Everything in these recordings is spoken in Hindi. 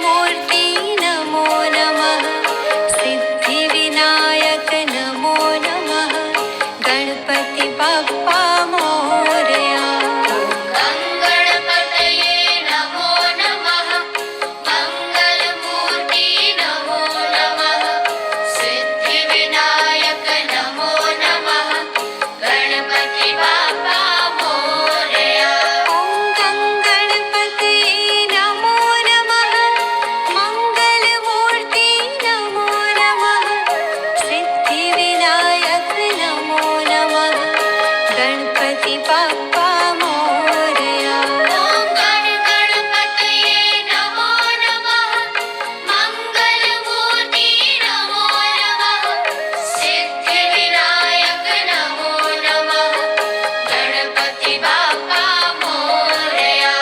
मूर्ति नमो नमः। सिद्धिविनायक नमो नमः। गणपति बप्पा मोरया। गणपतये नमो नमः। मंगलमूर्ति नमो नमः। सिद्धिविनायक नमो नमः। गणपति बप्पा मोरया। ॐ गणपतये नमो नमः। मंगलमूर्ति नमो नमः। सिद्धिविनायक नमो नमः। गणपति बप्पा मोरया। ॐ गणपतये नमो नमः। मंगलमूर्ति नमो नमः। सिद्धिविनायक नमो नमः। गणपति बप्पा मोरया।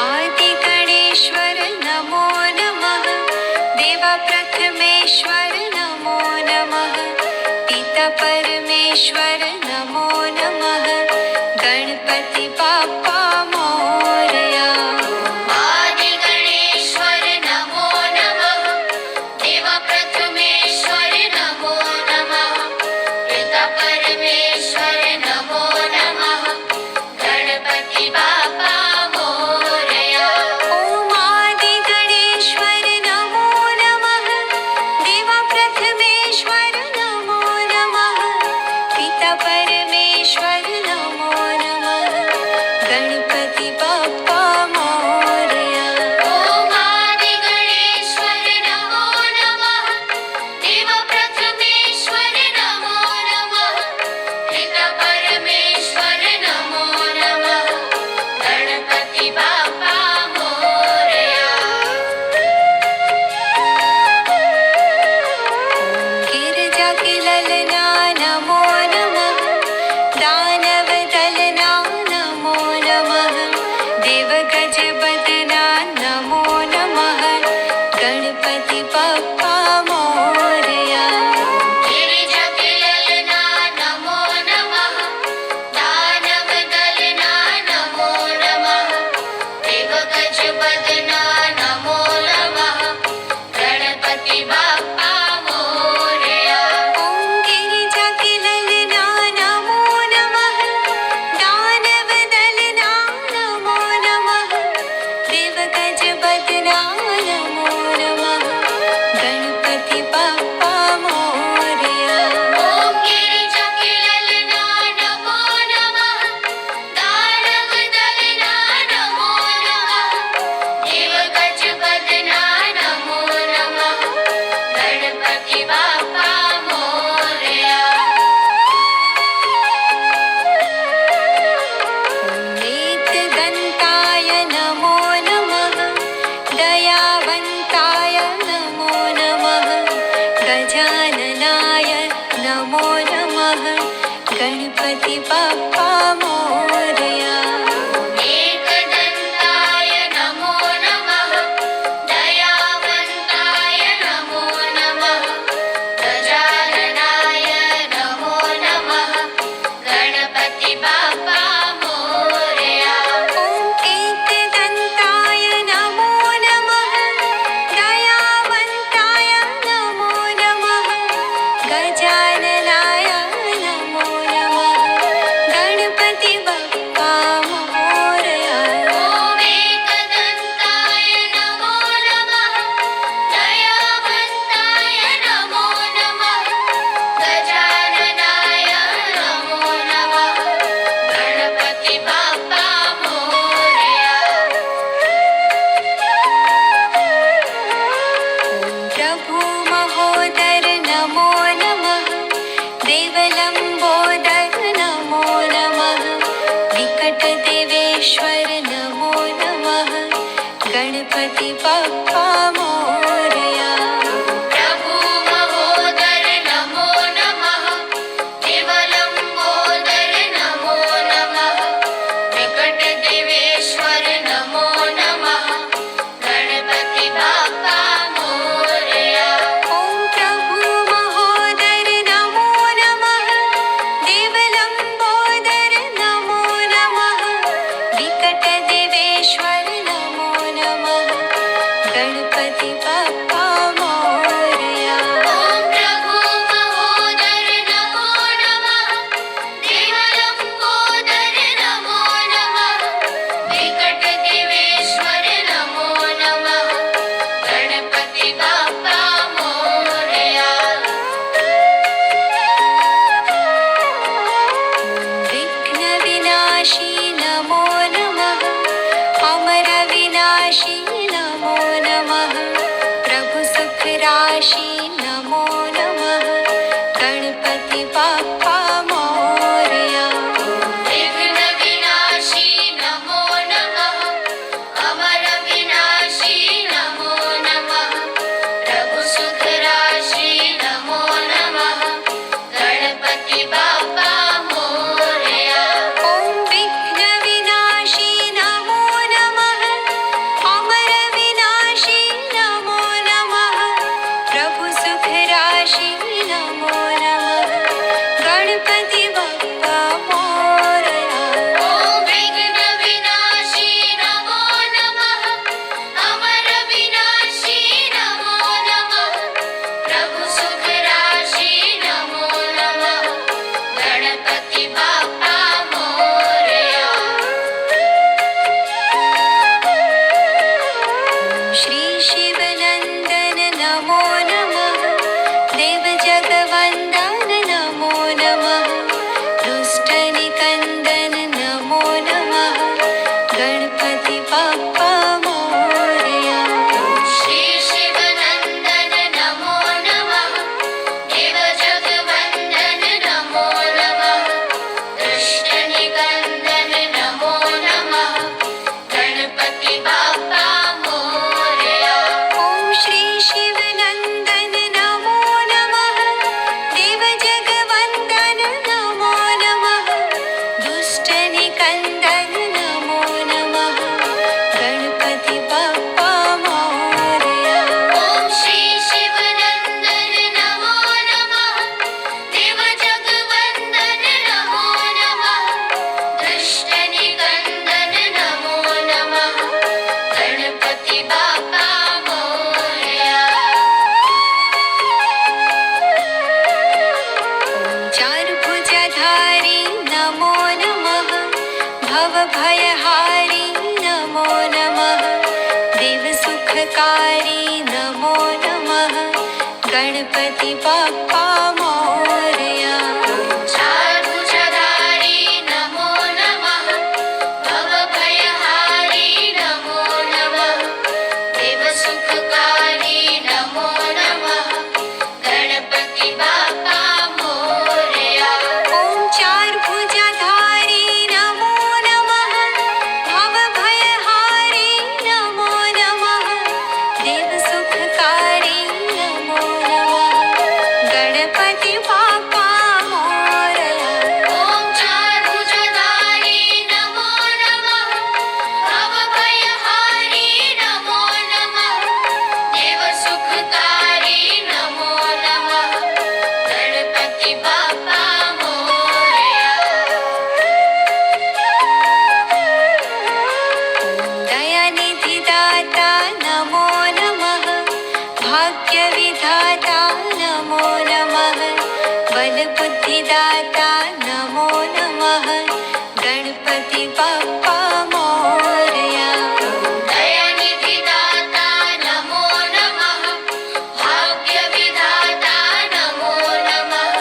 आदि गणेश्वर नमो नमः। देवा प्रथमेश्वर नमो नमः। पिता परमेश्वर नमो नमः। गणपति बप्पा मोरया। आदि गणेश्वर नमो नमः। देव प्रथमेश्वर नमो नमः। पिता परमेश्वर नमो नमः। गणपति बप्पा मोरया। ॐ आदि गणेश्वर नमो नमः। देवा प्रथमेश्वर नमो नमः। पिता परमेश्वर नमो नमः। गणपति बप्पा मोरया। ॐ आदि गणेश्वर नमो नमः। देव प्रथमेश्वर नमो नमः। पिता परमेश्वर नमो नमः। गणपति बप्पा मोरया। गिरिजा के ललना नमो नमः। दानव दलना नमो नमः। देव गज बदना नमो नमः। गणपति बप्पा मोरया। गिरिजकिललना नमो नमः। दानव दलना नमो नमः। देवगज बदना नमो नमः। गणपति बप्पा मोरया। ॐ गिरिजा के ललना नमो नमः। दानव दलना नमो नमः। देव गज बदना नमो नमः। गणपति बप्पा मोरया। ॐ गिरिजकिललना नमो नमः। दानव दलना नमो नमः। देवगज बदना नमो नमः। गणपति बप्पा मोरया। एकदन्ताय नमो नमः। दयावन्ताय नमो नमः। गजाननाय नमो नमः। गणपति बप्पा मोरया। एकदन्ताय नमो नमः। दयावन्ताय नमो नमः। गजाननाय नमो नमः। गणपति बप्पा मोरया। ॐ एकदन्ताय नमो नमः। दयावन्ताय नमो नमः। गजाननाय नमो नमः। गणपति बप्पा मोरया। ॐ एकदन्ताय नमो नमः। दयावन्ताय नमो नमः। गजाननाय नमो नमः। गणपति बप्पा मोरया। प्रभु महोदर नमो नमः। देवलम्बोदर नमो नमः। विकट देवेश्वर नमो नमः। गणपति बप्पा मोरया। प्रभु महोदर नमो नमः। देवलम्बोदर नमो नमः। विकट देवेश्वर नमो नमः। गणपति बप्पा मोरया। ॐ प्रभु महोदर नमो नमः। देवलम्बोदर नमो नमः। विकट राशि नमो नमः प्रभु सुख राशि नमो नमः गणपति बाप्पा मोरया विघ्न विनाशी नमो नमः अमर विनाशी नमो नमः प्रभु सुख राशि नमो नमः गणपति बाप्पा मोरया ॐ विघ्न विनाशी नमो नमः अमर विनाशी नमो नमः प्रभु सुख राशि नमो नमः गणपति बाप्पा मोरया ॐ विघ्न विनाशी नमो नमः अमर विनाशी नमो नमः प्रभु सुख राशि नमो नमः गणपति बाप्पा मोरया श्री शिवनंदन नमो नमः देव जगवंदन नमो नमः दुष्ट निकंदन नमो नमः गणपति बाप्पा मोरया श्री शिवनंदन नमो नमः देव जगवंदन नमो नमः दुष्ट निकंदन नमो नमः गणपति बाप्पा मोरया ॐ श्री शिवनंदन नमो नमः देव जगवंदन नमो नमः दुष्ट निकंदन नमो नमः गणपति बाप्पा मोरया ॐ श्री शिवनंदन नमो नमः देव जगवंदन नमो नमः दुष्ट निकंदन नमो नमः गणपति बाप्पा मोरया चारुभुजधारी नमो नमः भवभयहारी नमो नमः देव सुखकारी नमो नमः गणपति बाप्पा मोरया चारुभुजधारी नमो नमः भवभयहारी नमो नमः देव सुखकारी नमो नमः गणपति बाप्पा मोरया ॐ चारुभुजधारी नमो नमः भवभयहारी नमो नमः देव सुखकारी नमो नमः गणपति बाप्पा मोरया ॐ चारुभुजधारी नमो नमः भवभयहारी नमो नमः देव सुखकारी नमो नमः गणपति बाप्पा मोरया दयानिधि दाता नमो नमः भाग्यविधाता नमो नमः बलबुद्धिदाता नमो नमः गणपति बाप्पा मोरया दयानिधि दाता नमो नमः भाग्यविधाता नमो नमः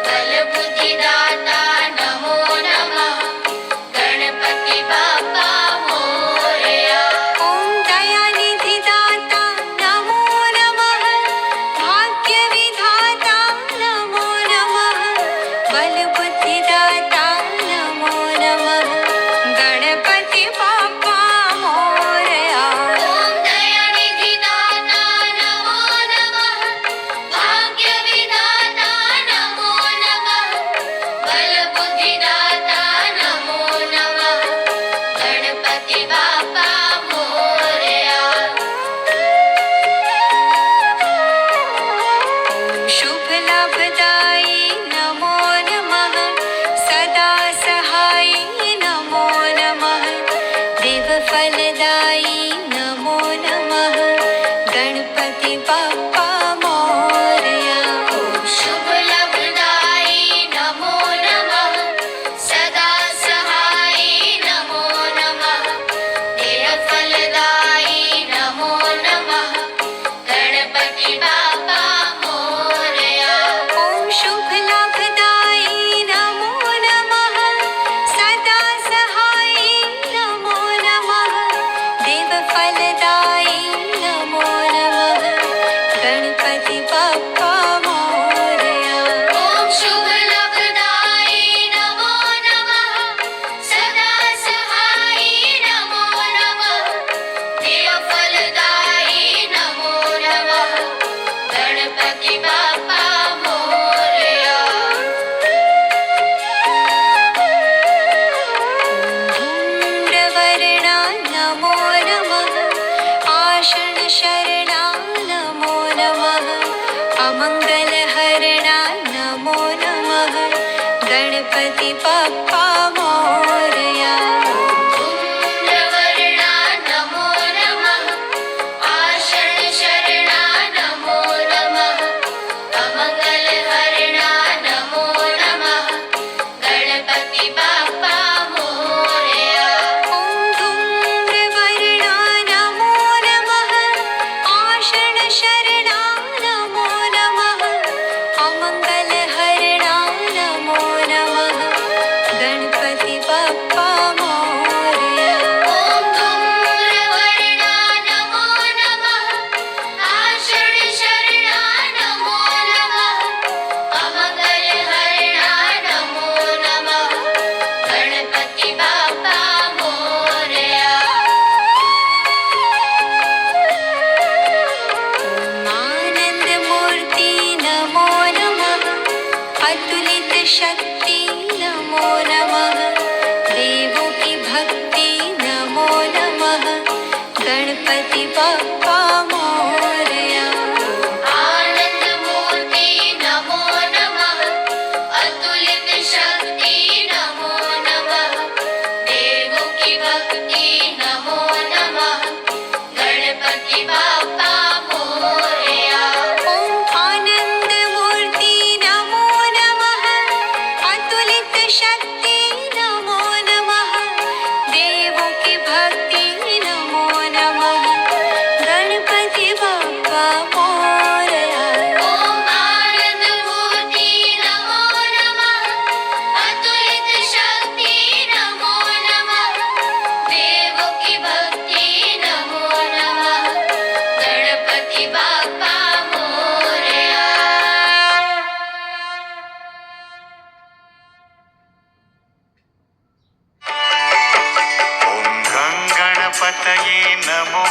बलबुद्धिदाता नमो नमः गणपति बाप्पा मोरया ॐ दयानिधि दाता नमो नमः भाग्यविधाता नमो नमः बलबुद्धिदाता नमो नमः गणपति बाप्पा मोरया ॐ दयानिधि दाता नमो नमः भाग्यविधाता नमो नमः बलबुद्धिदाता नमो नमः गणपति बाप्पा मोरया शुभ लाभदायी नमो नमः सदा सहायी नमो नमः देव फलदायी नमो नमः गणपति बाप्पा मोरया शुभ लाभदायी नमो नमः सदा सहायी नमो नमः देह फलदायी नमो नमः गणपति बाप्पा मोरया ॐ शुभ लाभदायी नमो नमः सदा सहायी नमो नमः देव फलदायी नमो नमः गणपति बप्पा मोरया। ॐ शुभ लाभदायी नमो नमः सदा सहायी नमो नमः देव फलदायी नमो नमः गणपति बाप्पा मोरया। धूम्रवर्णा नमो नमः आषाढशरणा नमो नमः अमङ्गलहरणा नमो नमः गणपति बप्पा मोरया। धूम्रवर्णा नमो नमः आषाढशरणा नमो नमः अमङ्गलहरणा नमो नमः गणपति बाप्पा मोरया। ॐ धूम्रवर्णा नमो नमः आषाढशरणा नमो नमः अमङ्गलहरणा नमो नमः गणपति बप्पा मोरया। ॐ धूम्रवर्णा नमो नमः आषाढशरणा नमो नमः अमङ्गलहरणा नमो नमः गणपति बाप्पा मोरया। आनन्दमूर्ति नमो नमः अतुलित शक्ति नमो नमः देवों की भक्ति नमो नमः गणपति बप्पा मोरया। आनन्दमूर्ति नमो नमः अतुलित शक्ति नमो नमः देवों की भक्ति नमो नमः गणपति बाप्पा मोरया। ॐ आनन्दमूर्ति नमो नमः अतुलित शक्ति नमो नमः देवों की भक्ति नमो नमः गणपति बप्पा मोरया। ॐ आनन्दमूर्ति नमो नमः अतुलित शक्ति नमो नमः देवों की भक्ति नमो नमः गणपति बाप्पा मोरया। ॐ गं गणपतये नमो